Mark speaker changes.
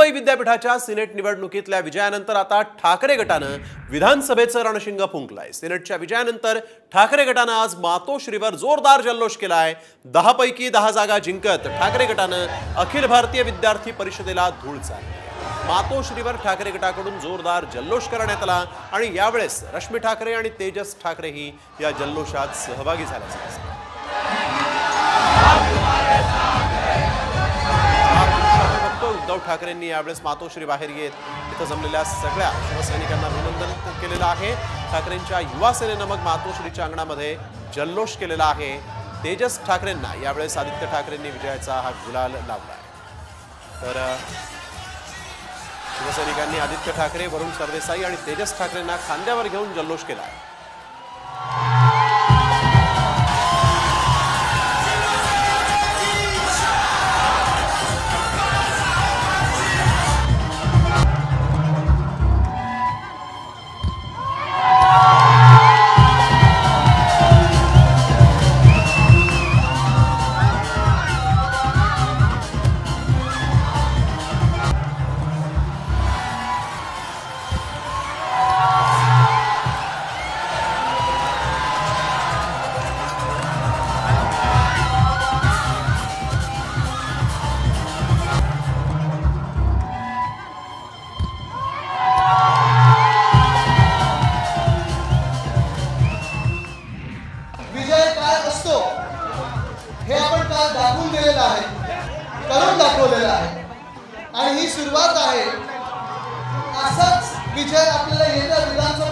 Speaker 1: मुंबई विद्यापीठाच्या सिनेट निवडणुकीतल्या विजयानंतर आता ठाकरे गटानं विधानसभेचं रणशिंग फुंकलंय। सिनेटच्या विजयानंतर ठाकरे गटानं आज मातोश्रीवर जोरदार जल्लोष केलाय। 10 पैकी 10 जागा जिंकत ठाकरे गटानं अखिल भारतीय विद्यार्थी परिषदेला धूळ चारली। मातोश्रीवर ठाकरे गटाकडून जोरदार जल्लोष करण्यात आला आणि यावेळेस रश्मी ठाकरे आणि तेजस ठाकरेही या जल्लोषात सहभागी झाल्याचं दिसतं। उद्धव ठाकरेंनी यावेळेस मातोश्री बाहेर येत इथं जमलेल्या सगळ्या शिवसैनिकांना अभिनंदन केलेलं आहे। ठाकरेंच्या युवा सेनेनं मग मातोश्रीच्या अंगणामध्ये जल्लोष केलेला आहे। तेजस ठाकरेंना यावेळेस आदित्य ठाकरेंनी विजयाचा हा गुलाल लावलाय। तर शिवसैनिकांनी आदित्य ठाकरे, वरुण सरदेसाई आणि तेजस ठाकरेंना खांद्यावर घेऊन जल्लोष केलाय।
Speaker 2: हे आपण काल दाखवून दिलेलं आहे, करून दाखवलेलं आहे आणि ही सुरुवात आहे। असाच विजय आपल्याला येत्या विधानसभा